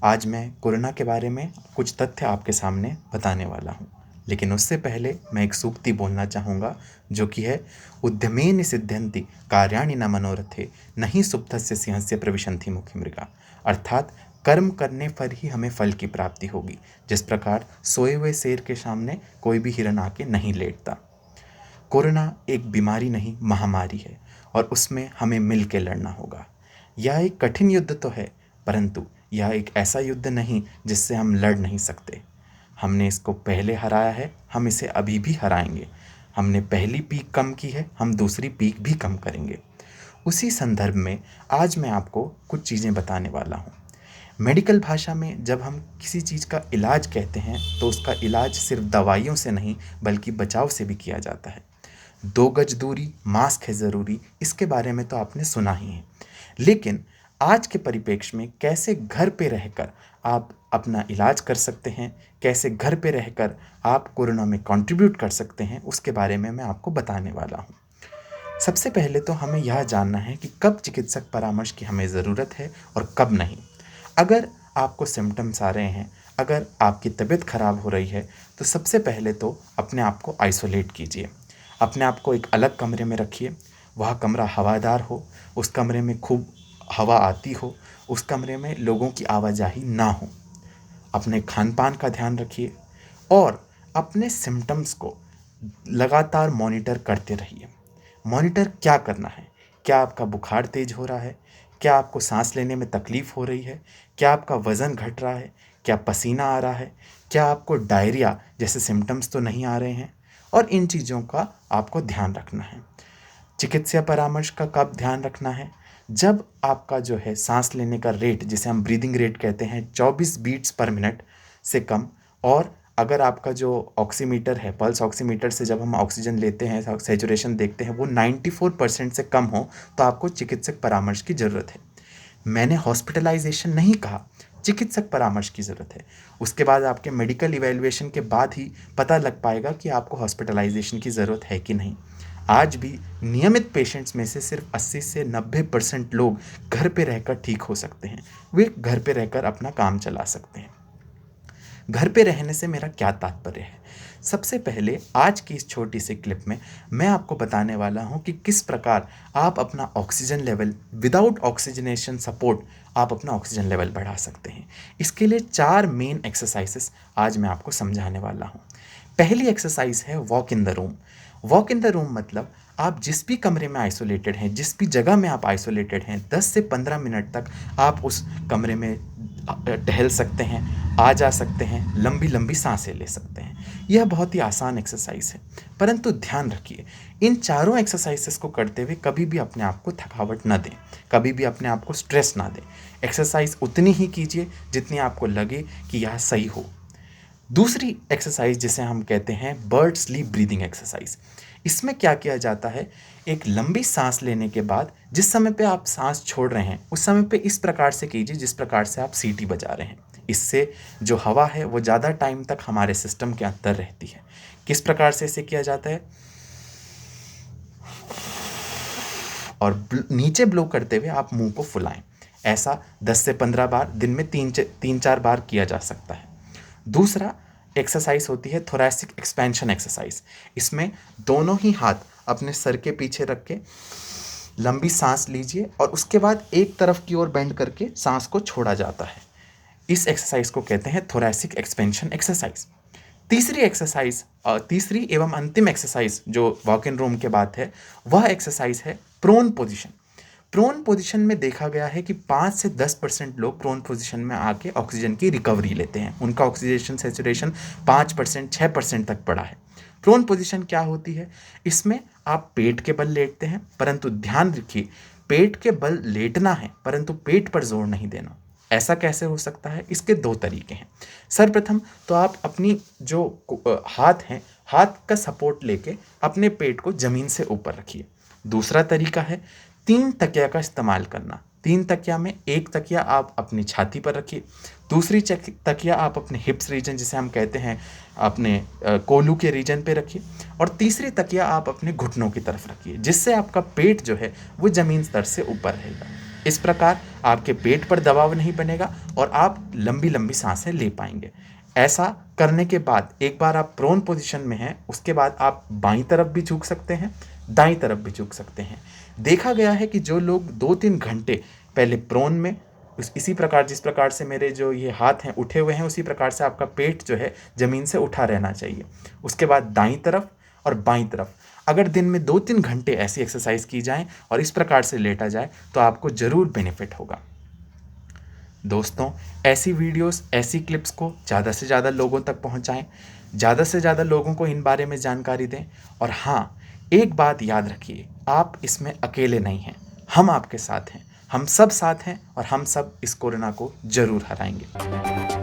आज मैं कोरोना के बारे में कुछ तथ्य आपके सामने बताने वाला हूँ। लेकिन उससे पहले मैं एक सूक्ति बोलना चाहूँगा, जो कि है उद्यमेन सिद्ध्यन्ति कार्याणि न मनोरथे नहीं सुप्तस्य सिंहस्य प्रविशन्ति मुखि मृगा। अर्थात कर्म करने पर ही हमें फल की प्राप्ति होगी। जिस प्रकार सोए हुए शेर के सामने कोई भी हिरन आके नहीं लेटता। कोरोना एक बीमारी नहीं, महामारी है और उसमें हमें मिल के लड़ना होगा। यह एक कठिन युद्ध तो है, परंतु यह एक ऐसा युद्ध नहीं जिससे हम लड़ नहीं सकते। हमने इसको पहले हराया है, हम इसे अभी भी हराएंगे। हमने पहली पीक कम की है, हम दूसरी पीक भी कम करेंगे। उसी संदर्भ में आज मैं आपको कुछ चीज़ें बताने वाला हूँ। मेडिकल भाषा में जब हम किसी चीज़ का इलाज कहते हैं तो उसका इलाज सिर्फ दवाइयों से नहीं बल्कि बचाव से भी किया जाता है। 2 गज दूरी, मास्क है ज़रूरी, इसके बारे में तो आपने सुना ही है। लेकिन आज के परिप्रेक्ष्य में कैसे घर पे रहकर आप अपना इलाज कर सकते हैं, कैसे घर पे रहकर आप कोरोना में कंट्रीब्यूट कर सकते हैं, उसके बारे में मैं आपको बताने वाला हूँ। सबसे पहले तो हमें यह जानना है कि कब चिकित्सक परामर्श की हमें ज़रूरत है और कब नहीं। अगर आपको सिम्टम्स आ रहे हैं, अगर आपकी तबीयत ख़राब हो रही है, तो सबसे पहले तो अपने आप को आइसोलेट कीजिए। अपने आप को एक अलग कमरे में रखिए। वह कमरा हवादार हो, उस कमरे में खूब हवा आती हो, उस कमरे में लोगों की आवाजाही ना हो। अपने खान-पान का ध्यान रखिए और अपने सिम्टम्स को लगातार मॉनिटर करते रहिए। मॉनिटर क्या करना है? क्या आपका बुखार तेज हो रहा है? क्या आपको सांस लेने में तकलीफ़ हो रही है? क्या आपका वज़न घट रहा है? क्या पसीना आ रहा है? क्या आपको डायरिया जैसे सिम्टम्स तो नहीं आ रहे हैं? और इन चीज़ों का आपको ध्यान रखना है। चिकित्सा परामर्श का कब ध्यान रखना है? जब आपका जो है सांस लेने का रेट, जिसे हम ब्रीदिंग रेट कहते हैं, 24 बीट्स पर मिनट से कम, और अगर आपका जो ऑक्सीमीटर है, पल्स ऑक्सीमीटर से जब हम ऑक्सीजन लेते हैं, सैचुरेशन देखते हैं, वो 94% से कम हो, तो आपको चिकित्सक परामर्श की ज़रूरत है। मैंने हॉस्पिटलाइजेशन नहीं कहा, चिकित्सक परामर्श की ज़रूरत है। उसके बाद आपके मेडिकल इवैल्यूएशन के बाद ही पता लग पाएगा कि आपको हॉस्पिटलाइजेशन की ज़रूरत है कि नहीं। आज भी नियमित पेशेंट्स में से सिर्फ 80 से 90% लोग घर पे रहकर ठीक हो सकते हैं। वे घर पे रहकर अपना काम चला सकते हैं। घर पे रहने से मेरा क्या तात्पर्य है? सबसे पहले आज की इस छोटी सी क्लिप में मैं आपको बताने वाला हूँ कि किस प्रकार आप अपना oxygen level, without oxygenation support, आप अपना ऑक्सीजन लेवल बढ़ा सकते हैं। इसके लिए 4 मेन एक्सरसाइजेस आज मैं आपको समझाने वाला हूँ। पहली एक्सरसाइज है walk in the room. Walk in the room मतलब आप जिस भी कमरे में आइसोलेटेड हैं, जिस भी जगह में आप आइसोलेटेड हैं, 10 से 15 मिनट तक आप उस कमरे में टहल सकते हैं, आ जा सकते हैं, लंबी लंबी सांसें ले सकते हैं। यह बहुत ही आसान एक्सरसाइज है, परंतु ध्यान रखिए, इन चारों एक्सरसाइजेस को करते हुए कभी भी अपने आप को थकावट ना दें, कभी भी अपने आप को स्ट्रेस ना दें। एक्सरसाइज उतनी ही कीजिए जितनी आपको लगे कि यह सही हो। दूसरी एक्सरसाइज जिसे हम कहते हैं बर्ड स्लीप ब्रीदिंग एक्सरसाइज। इसमें क्या किया जाता है, एक लंबी सांस लेने के बाद जिस समय पे आप सांस छोड़ रहे हैं, उस समय पे इस प्रकार से कीजिए जिस प्रकार से आप सीटी बजा रहे हैं। इससे जो हवा है वो ज़्यादा टाइम तक हमारे सिस्टम के अंदर रहती है। किस प्रकार से इसे किया जाता है, और नीचे ब्लो करते हुए आप मुंह को फुलाएं। ऐसा 10 से 15 बार दिन में 3-4 बार किया जा सकता है। दूसरा एक्सरसाइज होती है थोरैसिक एक्सपेंशन एक्सरसाइज। इसमें दोनों ही हाथ अपने सर के पीछे रख के लंबी सांस लीजिए और उसके बाद एक तरफ की ओर बेंड करके सांस को छोड़ा जाता है। इस एक्सरसाइज को कहते हैं थोरैसिक एक्सपेंशन एक्सरसाइज। तीसरी एक्सरसाइज, तीसरी एवं अंतिम एक्सरसाइज जो वॉक इन रूम के बाद है, वह एक्सरसाइज है प्रोन पोजीशन। प्रोन पोजीशन में देखा गया है कि 5 से 10% लोग प्रोन पोजीशन में आके ऑक्सीजन की रिकवरी लेते हैं। उनका ऑक्सीजन सैचुरेशन 5%, 6% तक बढ़ा है। प्रोन पोजीशन क्या होती है? इसमें आप पेट के बल लेटते हैं, परंतु ध्यान रखिए, पेट के बल लेटना है परंतु पेट पर जोर नहीं देना। ऐसा कैसे हो सकता है? इसके 2 तरीके हैं। सर्वप्रथम तो आप अपनी जो हाथ हैं, हाथ का सपोर्ट लेके अपने पेट को ज़मीन से ऊपर रखिए। दूसरा तरीका है 3 तकिया का इस्तेमाल करना। 3 तकिया में एक तकिया आप अपनी छाती पर रखिए, दूसरी तकिया आप अपने हिप्स रीजन, जिसे हम कहते हैं अपने कोलू के रीजन पे रखिए, और तीसरी तकिया आप अपने घुटनों की तरफ रखिए, जिससे आपका पेट जो है वो ज़मीन स्तर से ऊपर रहेगा। इस प्रकार आपके पेट पर दबाव नहीं बनेगा और आप लंबी लंबी सांसें ले पाएंगे। ऐसा करने के बाद एक बार आप प्रोन पोजीशन में हैं, उसके बाद आप बाईं तरफ भी झुक सकते हैं, दाईं तरफ भी झुक सकते हैं। देखा गया है कि जो लोग 2-3 घंटे पहले प्रोन में इसी प्रकार, जिस प्रकार से मेरे जो ये हाथ हैं उठे हुए हैं, उसी प्रकार से आपका पेट जो है ज़मीन से उठा रहना चाहिए। उसके बाद दाईं तरफ और बाईं तरफ अगर दिन में 2-3 घंटे ऐसी एक्सरसाइज की जाए और इस प्रकार से लेटा जाए तो आपको ज़रूर बेनिफिट होगा। दोस्तों, ऐसी वीडियोस, ऐसी क्लिप्स को ज़्यादा से ज़्यादा लोगों तक पहुंचाएं, ज़्यादा से ज़्यादा लोगों को इन बारे में जानकारी दें। और हाँ, एक बात याद रखिए, आप इसमें अकेले नहीं हैं, हम आपके साथ हैं, हम सब साथ हैं और हम सब इस कोरोना को ज़रूर हराएंगे।